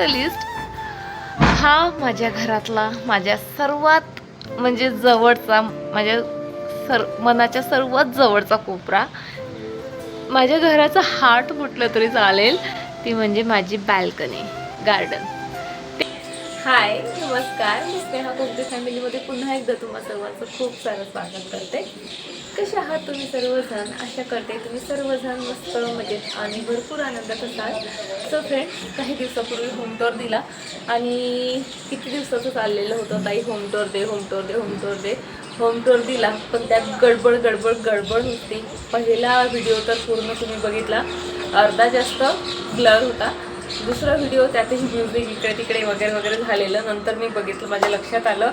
Not a list, हा माझ्या घरातला माझ्या सर्वात म्हणजे जवळचा, माझ्या मनाच्या सर्वात जवळचा कोपरा, माझ्या घराचा हार्ट म्हटलं तरी चालेल, ती म्हणजे माझी बाल्कनी गार्डन. हाय, नमस्कार. मी स्नेहा कोकटे फॅमिलीमध्ये पुन्हा एकदा तुम्हा सर्वांचं खूप सारं स्वागत करते. कसे आहात तुम्ही सर्वजण? आशा करते तुम्ही सर्वजण मस्त मजेत आणि भरपूर आनंदात असाल. सो फ्रेंड्स, काही दिवसापूर्वी होम टूर दिला आणि किती दिवसाचं चाललेलं होतं, ताई होम टूर दे, होम टूर दे, होम टूर दे. होम टूर दिला, पण त्यात गडबड होती. पहिला व्हिडिओ तर पूर्ण तुम्ही बघितला, अर्धा जास्त ब्लर होता. दुसरा व्हिडिओ त्यातही म्युझिक इकडे तिकडे वगैरे झालेलं. नंतर मी बघितलं, माझ्या लक्षात आलं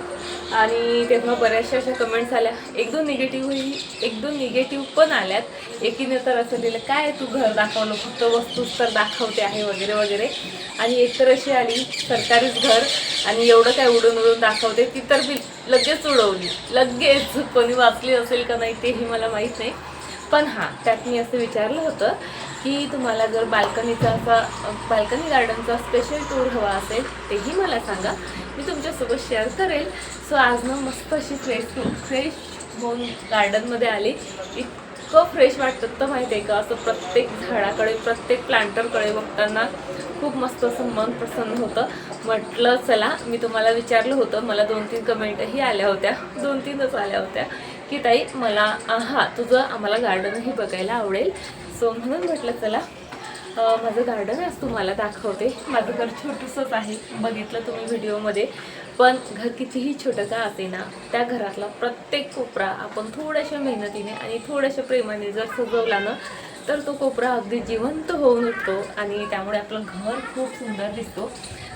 आणि तेव्हा बऱ्याचशा अशा कमेंट्स आल्या. एक दोन निगेटिव्ह पण आल्यात. एकीने तर असं लिहिलं, काय तू घर दाखवलं, फक्त वस्तूच तर दाखवते आहे वगैरे. आणि एक तर अशी आली, सरकारीच घर आणि एवढं काय उडून दाखवते, ती तर मी लगेच उडवली. लगेच कोणी वाचली असेल का नाही तेही मला माहीत नाही. पण हां, त्यात मी असं विचारलं होतं की तुम्हाला जर बाल्कनी गार्डनचा स्पेशल टूर हवा असेल तेही मला सांगा, मी तुमच्यासोबत शेअर करेल. सो आज ना मस्त अशी फ्रेश होऊन गार्डनमध्ये आली. इतकं फ्रेश वाटतं तर माहिती आहे का, असं प्रत्येक झाडाकडे, प्रत्येक प्लांटरकडे बघताना खूप मस्त असं मन प्रसन्न होतं. म्हटलं चला, मी तुम्हाला विचारलं होतं, मला 2-3 कमेंटही आल्या होत्या, 2-3च आल्या होत्या की ताई मला तुझं आम्हाला गार्डनही बघायला आवडेल. सो म्हणून म्हटलं चला, माझं गार्डन आज तुम्हाला दाखवते. माझं घर छोटंसंच आहे, बघितलं तुम्ही व्हिडिओमध्ये, पण घर कितीही छोटं का असेना, त्या घरातला प्रत्येक कोपरा आपण थोड्याशा मेहनतीने आणि थोड्याशा प्रेमाने जर सजवला ना, तर तो कोपरा अगदी जिवंत होऊन उठतो आणि त्यामुळे आपलं घर खूप सुंदर दिसतो.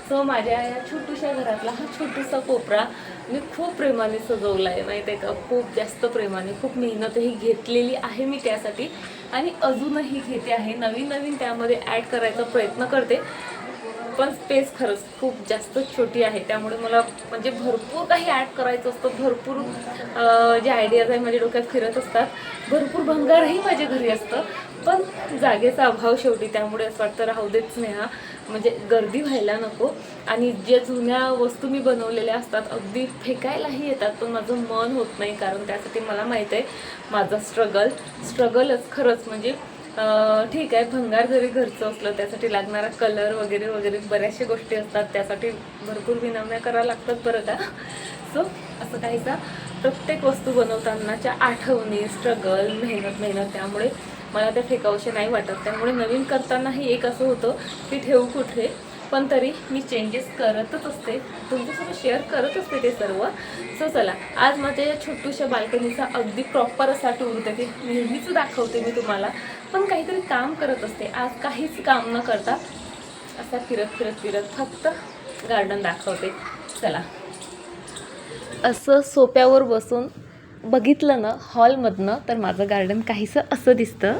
सो माझ्या या छोट्याशा घरातला हा छोटासा कोपरा मी खूप प्रेमाने सजवला आहे, माहीत आहे का, खूप जास्त प्रेमाने. खूप मेहनतही घेतलेली आहे मी त्यासाठी आणि अजूनही घेते आहे. नवीन त्यामध्ये ॲड करायचा प्रयत्न करते, पण स्पेस खरंच खूप जास्त छोटी आहे. त्यामुळे मला म्हणजे भरपूर काही ॲड करायचं असतं, भरपूर जे आयडियाज आहे माझ्या डोक्यात फिरत असतात, भरपूर भंगारही माझ्या घरी असतं, पण जागेचा अभाव शेवटी. त्यामुळे असं वाटतं राहू देच नाही, म्हणजे गर्दी व्हायला नको. आणि ज्या जुन्या वस्तू मी बनवलेल्या असतात अगदी फेकायलाही येतात, पण माझं मन होत नाही, कारण त्यासाठी मला माहीत आहे माझा स्ट्रगलच खरंच. म्हणजे ठीक आहे, भंगार जरी घरचं असलं त्यासाठी लागणारा कलर वगैरे बऱ्याचशा गोष्टी असतात, त्यासाठी भरपूर विनम्या कराव्या लागतात बरं का. सो असं काहीसा प्रत्येक वस्तू बनवतानाच्या आठवणी, स्ट्रगल, मेहनत, त्यामुळे मला त्या फेकावशे नाही वाटत. त्यामुळे नवीन करतानाही एक असं होतं की ठेवू कुठे, पण तरी मी चेंजेस करतच असते, तुमच्यासोबत शेअर करत असते ते सर्व. सो चला, आज माझ्या या छोट्याशा बाल्कनीचा अगदी प्रॉपर असा टूर देते. नेहमीच दाखवते मी तुम्हाला, पण काहीतरी काम करत असते. आज काहीच काम न करता असा फिरत फक्त गार्डन दाखवते. चला, असं सोप्यावर बसून बघितलं ना हॉलमधनं, तर माझं गार्डन काहीसं असं दिसतं.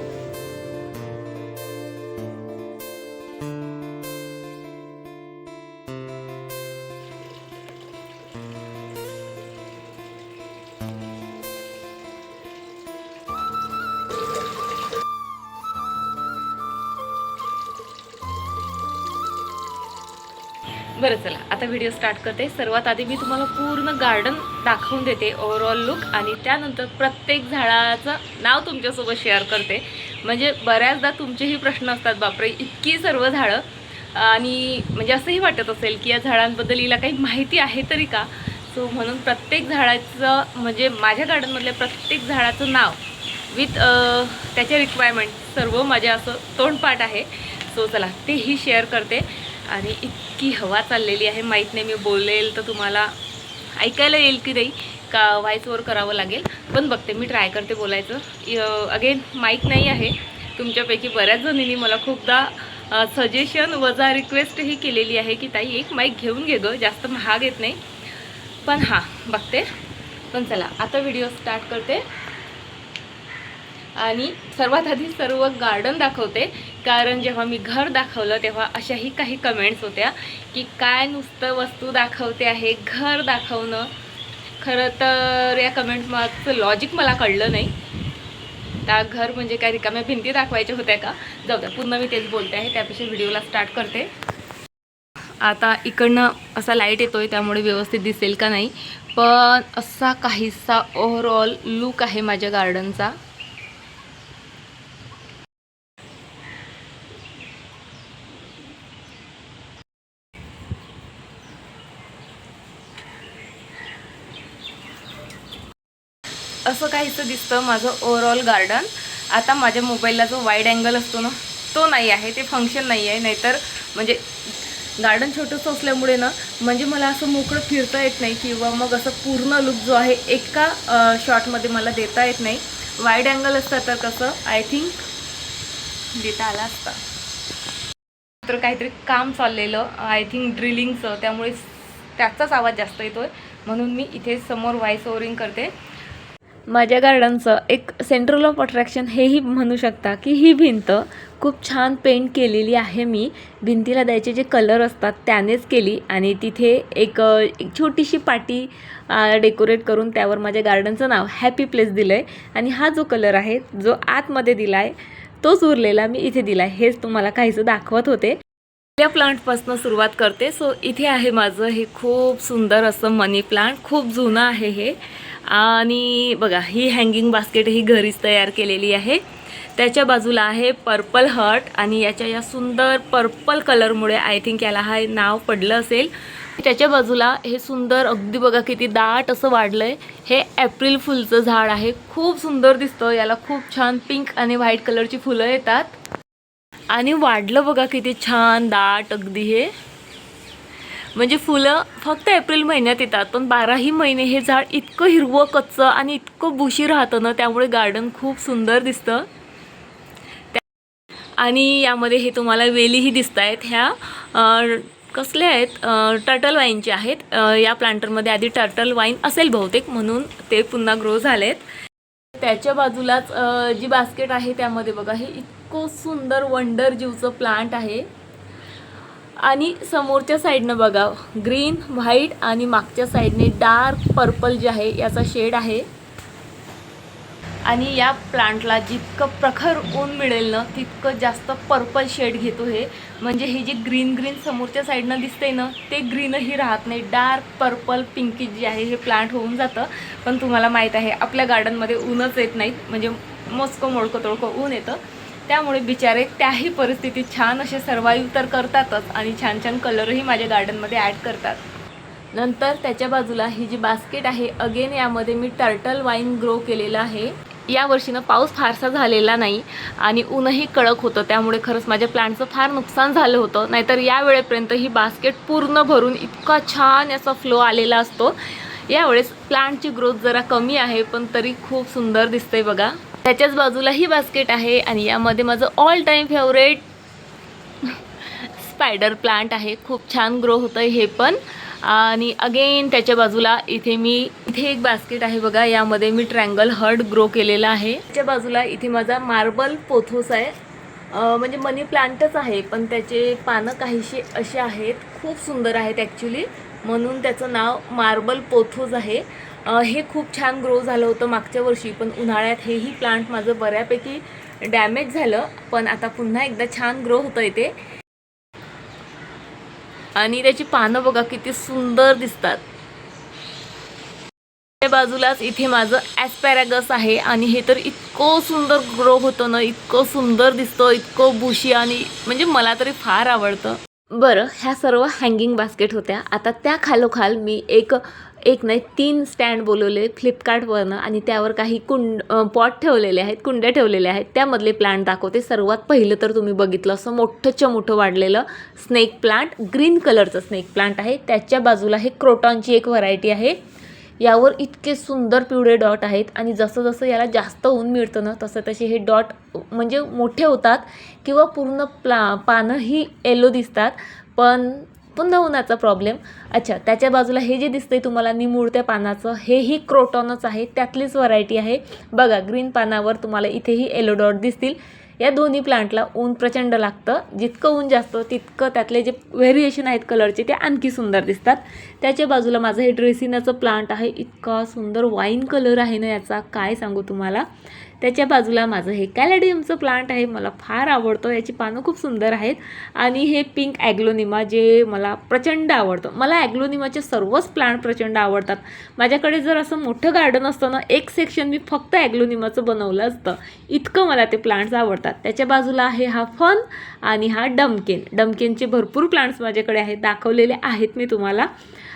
बरं चला, आता व्हिडिओ स्टार्ट करते. सर्वात आधी मी तुम्हाला पूर्ण गार्डन दाखवून देते, ओव्हरऑल लुक, आणि त्यानंतर प्रत्येक झाडाचं नाव तुमच्यासोबत शेअर करते. म्हणजे बऱ्याचदा तुमचेही प्रश्न असतात, बापरे इतकी सर्व झाडं, आणि म्हणजे असंही वाटत असेल की या झाडांबद्दल हिला काही माहिती आहे तरी का. सो म्हणून प्रत्येक झाडाचं, म्हणजे माझ्या गार्डनमधल्या प्रत्येक झाडाचं नाव विथ त्याचे रिक्वायरमेंट सर्व माझ्या असं तोंडपाठ आहे. सो चला, तेही शेअर करते. आणि इतकी हवा चाललेली आहे, माहीत नाही मी बोलेल तर तुम्हाला ऐकायला येईल की नाही, का व्हॉइस ओव्हर करावं लागेल, पण बघते मी, ट्राय करते बोलायचं. अगेन माईक नाही आहे. तुमच्यापैकी बऱ्याच जणींनी मला खूपदा सजेशन वजा रिक्वेस्टही केलेली आहे की ताई एक माईक घेऊन घे गं, जास्त महाग येत नाही. पण हां, बघते. पण चला, आता व्हिडिओ स्टार्ट करते आणि सर्वात आधी सर्व गार्डन दाखवते. कारण जेव्हा मी घर दाखवलं तेव्हा अशाही काही कमेंट्स होत्या की काय नुसतं वस्तू दाखवते आहे, घर दाखवणं. खरं तर या कमेंट मागचं लॉजिक मला कळलं नाही. त्या घर म्हणजे काय रिकाम्या भिंती दाखवायच्या होत्या का? जाऊ द्या, पुन्हा मी तेच बोलते आहे, त्यापेक्षा व्हिडिओला स्टार्ट करते. आता इकडनं असा लाईट येतोय त्यामुळे व्यवस्थित दिसेल का नाही, पण असा काहीसा ओव्हरऑल लुक आहे माझ्या गार्डनचा. असं काहीसं दिसतं माझं ओव्हरऑल गार्डन. आता माझ्या मोबाईलला जो वाईड अँगल असतो ना तो नाही आहे, ते फंक्शन नाही आहे. नाहीतर म्हणजे गार्डन छोटंसं असल्यामुळे ना म्हणजे मला असं मोकळं फिरता येत नाही, किंवा मग असं पूर्ण लुक जो आहे एका शॉटमध्ये मला देता येत नाही. वाईड अँगल असतं तर कसं आय थिंक देता आला असता. तर काहीतरी काम चाललेलं आय थिंक ड्रिलिंगचं, त्यामुळे त्याचाच आवाज जास्त येतोय, म्हणून मी इथे समोर व्हॉइस ओव्हरिंग करते. माझ्या गार्डनचं एक सेंट्रल ऑफ अट्रॅक्शन हेही म्हणू शकता की ही भिंत खूप छान पेंट केलेली आहे. मी भिंतीला द्यायचे जे कलर असतात त्यानेच केली, आणि तिथे एक छोटीशी पाटी डेकोरेट करून त्यावर माझ्या गार्डनचं नाव हॅपी प्लेस दिलं आहे. आणि हा जो कलर आहे जो आतमध्ये दिला आहे तोच उरलेला मी इथे दिला आहे. हेच तुम्हाला काहीसं दाखवत होते. पहिल्या प्लांटपासून सुरुवात करते. सो इथे आहे माझं हे खूप सुंदर असं मनी प्लांट, खूप जुनं आहे हे. आणि बघा ही हँगिंग बास्केट ही घरीच तयार केलेली आहे. त्याच्या बाजूला आहे पर्पल हर्ट, आणि याच्या या सुंदर पर्पल कलरमुळे आय थिंक याला हा नाव पडलं असेल. त्याच्या बाजूला हे सुंदर अगदी बघा किती दाट असं वाढलं आहे, हे एप्रिल फुलचं झाड आहे. खूप सुंदर दिसतं, याला खूप छान पिंक आणि व्हाईट कलरची फुलं येतात. आणि वाढलं बघा किती छान दाट अगदी हे. म्हणजे फुलं फक्त एप्रिल महिन्यात येतात, पण 12ही महिने हे झाड इतकं हिरवं कच्चं आणि इतकं बुशी राहतं ना, त्यामुळे गार्डन खूप सुंदर दिसतं. आणि यामध्ये हे तुम्हाला वेलीही दिसत आहेत. ह्या कसले आहेत, टर्टल वाईनचे आहेत. या प्लांटरमध्ये आधी टर्टल वाईन असेल बहुतेक, म्हणून ते पुन्हा ग्रो झालेत. त्याच्या बाजूलाच जी बास्केट आहे त्यामध्ये बघा हे इतकं सुंदर वंडर जीवचं प्लांट आहे. आणि समोरच्या साईडनं बघा ग्रीन व्हाईट, आणि मागच्या साईडने डार्क पर्पल जे आहे याचा शेड आहे. आणि या प्लांटला जितकं प्रखर ऊन मिळेल ना तितकं जास्त पर्पल शेड घेतो हे. म्हणजे हे जे ग्रीन ग्रीन समोरच्या साईडनं दिसतंय ना ते ग्रीनही राहत नाही, डार्क पर्पल पिंकी जे आहे हे प्लांट होऊन जातं. पण तुम्हाला माहीत आहे आपल्या गार्डनमध्ये ऊनच येत नाहीत, म्हणजे मोजकं मोडकं तोडकं ऊन येतं. त्यामुळे बिचारे त्याही परिस्थितीत छान असे सर्वाईव्ह तर करतातच, आणि छान छान कलरही माझ्या गार्डनमध्ये ॲड करतात. नंतर त्याच्या बाजूला ही जी बास्केट आहे अगेन यामध्ये मी टर्टल वाईन ग्रो केलेलं आहे. या वर्षीनं पाऊस फारसा झालेला नाही आणि ऊनही कडक होतं, त्यामुळे खरंच माझ्या प्लांटचं फार नुकसान झालं होतं. नाहीतर या वेळेपर्यंत ही बास्केट पूर्ण भरून इतका छान याचा फ्लो आलेला असतो. यावेळेस प्लांटची ग्रोथ जरा कमी आहे, पण तरी खूप सुंदर दिसतंय बघा. त्याच्याच बाजूला ही बास्केट आहे, आणि यामध्ये माझं all time favourite spider plant आहे. खूप छान ग्रो होतं हे पण. आणि अगेन त्याच्या बाजूला इथे एक बास्केट आहे बघा, यामध्ये मी ट्रँगल हर्ट ग्रो केलेला आहे. त्याच्या बाजूला इथे माझा मार्बल पोथोस आहे. म्हणजे मनी प्लांटच आहे, पण त्याचे पानं काहीशी असे आहेत, खूप सुंदर आहेत ॲक्च्युली, म्हणून त्याचं नाव मार्बल पोथोस आहे. हे खूप छान ग्रो झालं होतं मागच्या वर्षी, पण उन्हाळ्यात हेही प्लांट माझं बऱ्यापैकी डॅमेज झालं, पण आता पुन्हा एकदा छान ग्रो होतं इथे. आणि त्याची पानं बघा किती सुंदर दिसतात. त्या बाजूलाच इथे माझं ॲस्पॅरागस आहे, आणि हे तर इतकं सुंदर ग्रो होतं ना, इतकं सुंदर दिसतं, इतकं बुशी, आणि म्हणजे मला तरी फार आवडतं. बरं, ह्या सर्व हँगिंग बास्केट होत्या. आता त्या खालोखाल मी एक नाही 3 स्टँड बोलवले फ्लिपकार्टवरनं, आणि त्यावर काही पॉट ठेवलेले आहेत, कुंड्या ठेवलेल्या आहेत. त्यामधले प्लांट दाखवते. सर्वात पहिलं तर तुम्ही बघितलं असं मोठंच्या मोठं वाढलेलं स्नेक प्लांट, ग्रीन कलरचं स्नेक प्लांट आहे. त्याच्या बाजूला हे क्रोटॉनची एक व्हरायटी आहे. यावर इतके सुंदर पिवळे डॉट आहेत, आणि जसं जसं याला जास्त ऊन मिळतं ना तसं तसे हे डॉट म्हणजे मोठे होतात, किंवा पूर्ण पानंही येलो दिसतात, पण पुन्हा उन्हाचा प्रॉब्लेम. अच्छा, त्याच्या बाजूला हे जे दिसतंय तुम्हाला निमुळत्या पानाचं, हेही क्रोटॉनच आहे, त्यातलीच व्हरायटी आहे. बघा ग्रीन पानावर तुम्हाला इथेही येलो डॉट दिसतील. या दोन्ही प्लांटला ऊन प्रचंड लागतं. जितकं ऊन जास्त तितकं त्यातले जे व्हेरिएशन आहेत कलरचे ते आणखी सुंदर दिसतात. त्याच्या बाजूला माझं हे ड्रेसिनाचं प्लांट आहे. इतका सुंदर वाईन कलर आहे ना याचा, काय सांगू तुम्हाला. त्याच्या बाजूला माझं हे कॅलेडियमचं प्लांट आहे, मला फार आवडतं, याची पानं खूप सुंदर आहेत. आणि हे पिंक ॲग्लोनिमा जे मला प्रचंड आवडतं. मला ॲग्लोनिमाचे सर्वच प्लांट प्रचंड आवडतात. माझ्याकडे जर असं मोठं गार्डन असतं ना, एक सेक्शन मी फक्त ॲग्लोनिमाचं बनवलं असतं, इतकं मला ते प्लांट्स आवडतात. त्याच्या बाजूला आहे हा फन आणि हा डमकेनचे भरपूर प्लांट्स माझ्याकडे आहेत, दाखवलेले आहेत मी तुम्हाला.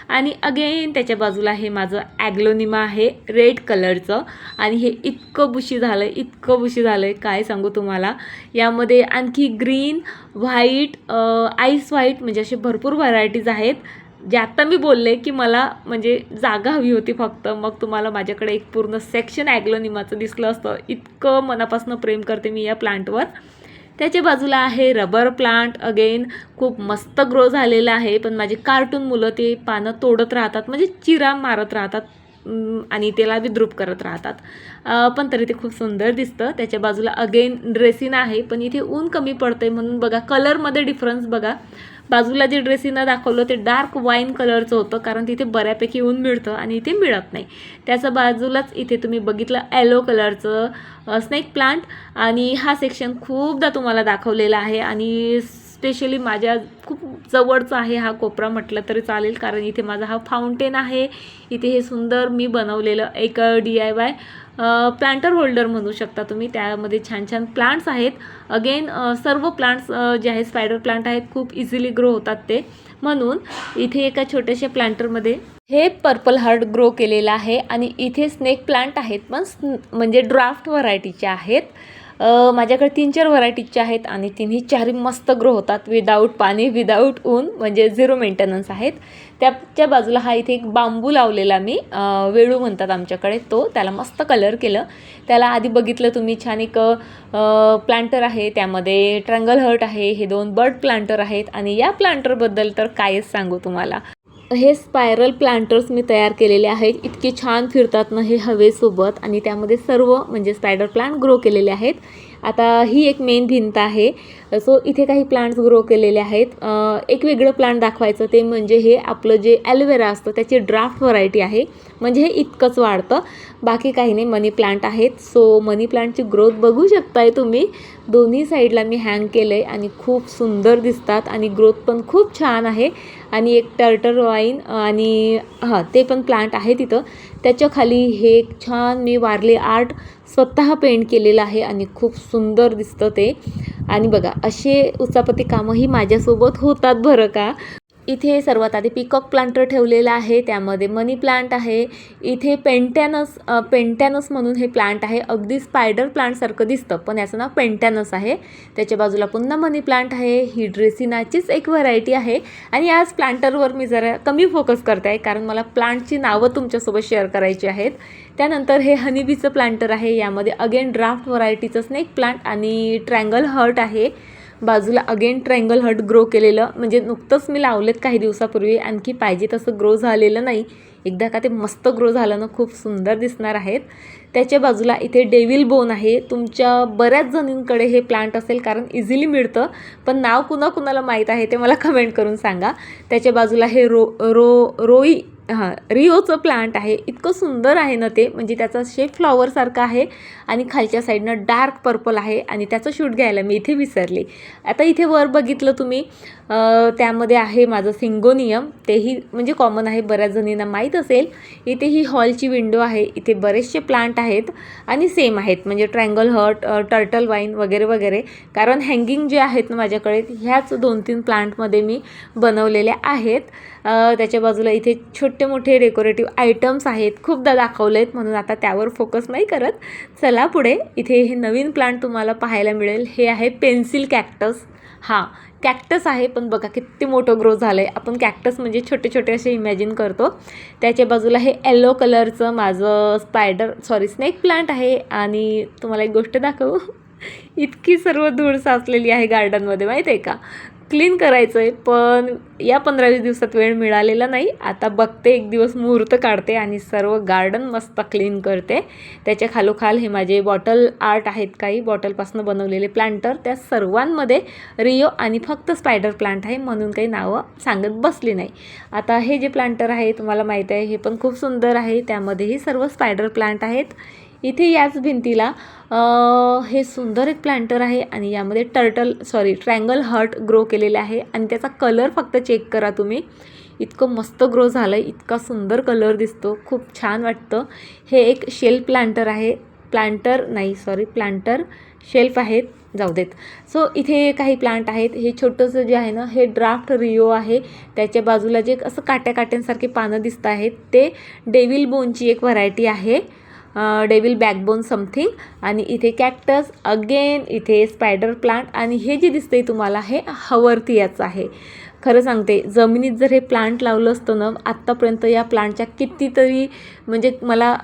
आणि अगेन त्याच्या बाजूला हे माझं ॲग्लोनिमा आहे रेड कलरचं, आणि हे इतकं बुशी झालं आहे काय सांगू तुम्हाला. यामध्ये आणखी ग्रीन, व्हाईट, आईस व्हाईट म्हणजे असे भरपूर व्हरायटीज आहेत. जे आत्ता मी बोलले की मला म्हणजे जागा हवी होती फक्त, मग तुम्हाला माझ्याकडे एक पूर्ण सेक्शन ॲग्लोनिमाचं दिसलं असतं. इतकं मनापासून प्रेम करते मी या प्लांटवर. त्याच्या बाजूला आहे रबर प्लांट. अगेन खूप मस्त ग्रो झालेलं आहे, पण माझे कार्टून मुलं ते पानं तोडत राहतात, म्हणजे चिरा मारत राहतात आणि त्याला विद्रूप करत राहतात. पण तरी ते खूप सुंदर दिसतं. त्याच्या बाजूला अगेन ड्रेसिना आहे, पण इथे ऊन कमी पडतंय म्हणून बघा कलरमध्ये डिफरन्स बघा. बाजूला जे ड्रेसिना दाखवलं ते डार्क वाईन कलरचं होतं, कारण तिथे बऱ्यापैकी ऊन मिळतं आणि इथे मिळत नाही. त्याच्या बाजूलाच इथे तुम्ही बघितलं येलो कलरचं स्नेक प्लांट, आणि हा सेक्शन खूपदा तुम्हाला दाखवलेला आहे आणि स्पेशली माझ्या खूप जवळचा आहे हा कोपरा म्हटलं तरी चालेल, कारण इथे माझा हा फाउंटेन आहे. इथे हे सुंदर मी बनवलेलं एक DIY प्लांटर होल्डर म्हणू शकता तुम्ही. त्यामध्ये छान छान प्लांट्स आहेत. अगेन सर्व प्लांट्स जे आहेत स्पायडर प्लांट आहेत, खूप इझिली ग्रो होतात ते, म्हणून इथे एका छोट्याशा प्लांटरमध्ये हे पर्पल हार्ट ग्रो केलेलं आहे. आणि इथे स्नेक प्लांट आहेत, पण म्हणजे ड्राफ्ट व्हरायटीचे आहेत. माझ्याकडे 3-4 व्हरायटीजचे आहेत आणि तिन्ही चारही मस्त ग्रो होतात, विदाऊट पाणी, विदाऊट ऊन, म्हणजे 0 मेंटेनन्स आहेत. त्याच्या बाजूला हा इथे एक बांबू लावलेला मी, वेळू म्हणतात आमच्याकडे तो, त्याला मस्त कलर केलं. त्याला आधी बघितलं तुम्ही छान एक प्लांटर आहे, त्यामध्ये ट्रँगल हर्ट आहे, हे 2 बर्ड प्लांटर आहेत. आणि या प्लांटरबद्दल तर कायच सांगू तुम्हाला. हे स्पायरल प्लांटर्स मी तयार केलेले आहेत, इतके छान फिरतात ना हे हवेसोबत, आणि त्यामध्ये सर्व म्हणजे स्पायडर प्लांट ग्रो केलेले आहेत. आता ही एक मेन भिंत आहे, सो इथे काही प्लांट्स ग्रो केलेले आहेत. एक वेगळं प्लांट दाखवायचं ते म्हणजे हे आपलं जे ॲलोवेरा असतं त्याची ड्राफ्ट व्हरायटी आहे, म्हणजे हे इतकंच वाढतं, बाकी काही नाही. मनी प्लांट आहेत, सो मनी प्लांटची ग्रोथ बघू शकताय तुम्ही. दोन्ही साईडला मी हँग केलं आहे आणि खूप सुंदर दिसतात आणि ग्रोथ पण खूप छान आहे. आणि एक टर्टल वाईन आणि ते पण प्लांट आहे तिथं. त्याच्या खाली हे एक छान मी वारले आर्ट स्वतः पेंट केलेलं आहे आणि खूप सुंदर दिसतं ते. आणि बघा असे उचापती कामंही माझ्यासोबत होतात बरं का. इथे सर्वात आधी पिकॉक प्लांटर ठेवलेला आहे, त्यामध्ये मनी प्लांट आहे. इथे पेंटॅनस म्हणून हे प्लांट आहे, अगदी स्पायडर प्लांटसारखं दिसतं पण याचं नाव पेंटॅनस आहे. त्याच्या बाजूला पुन्हा मनी प्लांट आहे. ही ड्रेसिनाचीच एक व्हरायटी आहे. आणि आज प्लांटरवर मी जरा कमी फोकस करते आहे, कारण मला प्लांटची नावं तुमच्यासोबत शेअर करायची आहेत. त्यानंतर हे हनीबीचं प्लांटर आहे, यामध्ये अगेन ड्राफ्ट व्हरायटीचं स्नेक प्लांट आणि ट्रँगल हर्ट आहे. बाजूला अगेन ट्रँगल हर्ट ग्रो केलेलं, म्हणजे नुकतंच मी लावलेत काही दिवसापूर्वी, आणखी पाहिजे तसं ग्रो झालेलं नाही. एकदा का ते मस्त ग्रो झालं ना खूप सुंदर दिसणार आहेत. त्याच्या बाजूला इथे डेव्हिल बोन आहे. तुमच्या बऱ्याच जणींकडे हे प्लांट असेल, कारण इझिली मिळतं, पण नाव कुणाकुणाला माहीत आहे ते मला कमेंट करून सांगा. त्याच्या बाजूला हे रोई रिओचं प्लांट आहे. इतकं सुंदर आहे ना ते, म्हणजे त्याचा शेप फ्लॉवरसारखा आहे आणि खालच्या साईडनं डार्क पर्पल आहे. आणि त्याचं शूट घ्यायला मी इथे विसरले. आता इथे वर बघितलं तुम्ही, त्यामध्ये आहे माझं सिंगोनियम, तेही म्हणजे कॉमन आहे, बऱ्याच जणींना माहीत असेल. इथे ही हॉलची विंडो आहे, इथे बरेचसे प्लांट आहेत आणि सेम आहेत, म्हणजे ट्रँगल हर्ट, टर्टल वाईन वगैरे वगैरे. कारण हँगिंग जे आहेत ना माझ्याकडे ह्याच 2-3 प्लांटमध्ये मी बनवलेले आहेत. त्याच्या बाजूला इथे छोटे मोठे डेकोरेटिव्ह आयटम्स आहेत, खूपदा दाखवले आहेत म्हणून आता त्यावर फोकस नाही करत. चला पुढे. इथे हे नवीन प्लांट तुम्हाला पाहायला मिळेल, हे आहे पेन्सिल कॅक्टस. कॅक्टस आहे, पण बघा किती मोठं ग्रो झालं आहे. आपण कॅक्टस म्हणजे छोटे छोटे असे इमॅजिन करतो. त्याच्या बाजूला हे येलो कलरचं माझं स्नेक प्लांट आहे. आणि तुम्हाला एक गोष्ट दाखवू, इतकी सर्व धूळ साचलेली आहे गार्डनमध्ये, माहीत आहे का. क्लीन करायचं आहे, पण या 15-20 दिवसात वेळ मिळालेला नाही. आता बघते, एक दिवस मुहूर्त काढते आणि सर्व गार्डन मस्त क्लीन करते. त्याच्या खालोखाल हे माझे बॉटल आर्ट आहेत, काही बॉटलपासून बनवलेले प्लांटर. त्या सर्वांमध्ये रिओ आणि फक्त स्पायडर प्लांट आहे, म्हणून काही नावं सांगत बसली नाही. आता हे जे प्लांटर आहे तुम्हाला माहीत आहे, हे पण खूप सुंदर आहे. त्यामध्येही सर्व स्पायडर प्लांट आहेत. इथे याच भिंतीला हे सुंदर एक प्लांटर आहे आणि यामध्ये ट्रायंगल हार्ट ग्रो केलेले आहे आणि त्याचा कलर फक्त चेक करा तुम्ही. इतकं मस्त ग्रो झालं आहे, इतका सुंदर कलर दिसतो, खूप छान वाटतं. हे एक शेल्फ प्लांटर आहे, प्लांटर शेल्फ आहेत, जाऊ देत. सो इथे काही प्लांट आहेत. हे छोटंसं जे आहे ना, हे ड्राफ्ट रिओ आहे. त्याच्या बाजूला जे असं काट्यांसारखे पानं दिसत आहेत ते डेव्हिल बोनची एक व्हरायटी आहे, डेव्हिल बॅकबोन समथिंग. आणि इथे कॅक्टस अगेन, इथे स्पायडर प्लांट आणि हे जे दिसतंय तुम्हाला हे हवर्थियाचं आहे. खरं सांगते, जमिनीत जर हे प्लांट लावलं असतं ना, आत्तापर्यंत या प्लांटच्या कितीतरी म्हणजे मला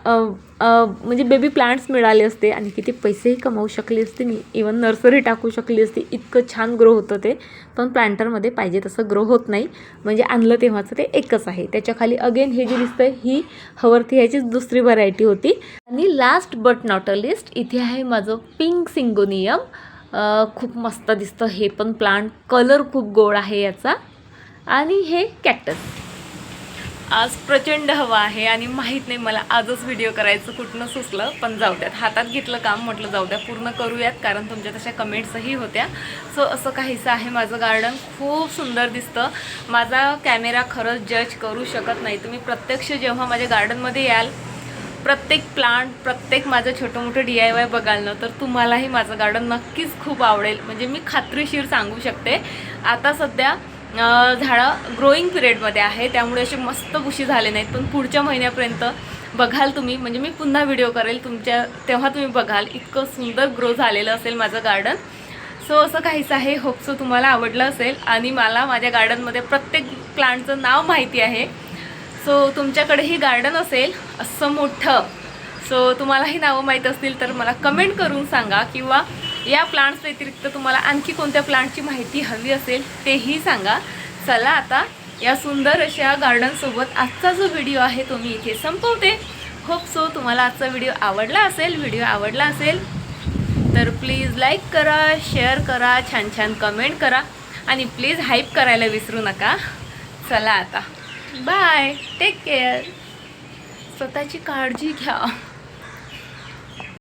म्हणजे बेबी प्लांट्स मिळाले असते आणि किती पैसेही कमावू शकले असते मी. इवन नर्सरी टाकू शकली असती, इतकं छान ग्रो होतं ते. पण प्लांटरमध्ये पाहिजे तसं ग्रो होत नाही, म्हणजे आणलं तेव्हाचं ते एकच आहे. त्याच्या खाली अगेन हे जे दिसतंय ही हवर्थियाचीच दुसरी व्हरायटी होती. आणि last but not a list, इथे आहे माझं पिंक सिंगोनियम. खूप मस्त दिसतं हे पण प्लांट, कलर खूप गोड आहे याचा. आणि हे कॅक्टस. आज प्रचंड हवा आहे आणि माहीत नाही मला आजच व्हिडिओ करायचं कुठनं सुचलं, पण जाऊ द्यात, हातात घेतलं काम, म्हटलं जाऊ द्या पूर्ण करूयात, कारण तुमच्या तशा कमेंट्सही होत्या. सो असं काहीसं आहे माझं गार्डन, खूप सुंदर दिसतं. माझा कॅमेरा खरंच जज करू शकत नाही. तुम्ही प्रत्यक्ष जेव्हा माझ्या गार्डनमध्ये याल, प्रत्येक प्लांट, प्रत्येक माझं छोटं मोठं DIY बघाल ना, तर तुम्हालाही माझं गार्डन नक्कीच खूप आवडेल. म्हणजे मी खात्रीशीर सांगू शकते. आता सध्या झाडं ग्रोईंग पिरियडमध्ये आहे, त्यामुळे असे मस्त बुशी झाले नाहीत, पण पुढच्या महिन्यापर्यंत बघाल तुम्ही, म्हणजे मी पुन्हा व्हिडिओ करेल तेव्हा तुम्ही बघाल इतकं सुंदर ग्रो झालेलं असेल माझं गार्डन. सो असं काहीचं आहे. होपसो तुम्हाला आवडलं असेल. आणि मला माझ्या गार्डनमध्ये प्रत्येक प्लांटचं नाव माहिती आहे. सो तुमच्याकडेही गार्डन असेल असं मोठं, सो तुम्हालाही नावं माहीत असतील तर मला कमेंट करून सांगा, किंवा या प्लांट्स व्यतिरिक्त तुम्हाला आणखी कोणत्या प्लांटची माहिती हवी असेल तेही सांगा. चला आता या सुंदर अशा गार्डनसोबत आजचा जो व्हिडिओ आहे तो मी इथे संपवते. होप सो तुम्हाला आजचा व्हिडिओ आवडला असेल तर प्लीज लाईक करा, शेअर करा, छान छान कमेंट करा आणि प्लीज हाईप करायला विसरू नका. चला आता बाय, टेक केअर, स्वतःची काळजी घ्या.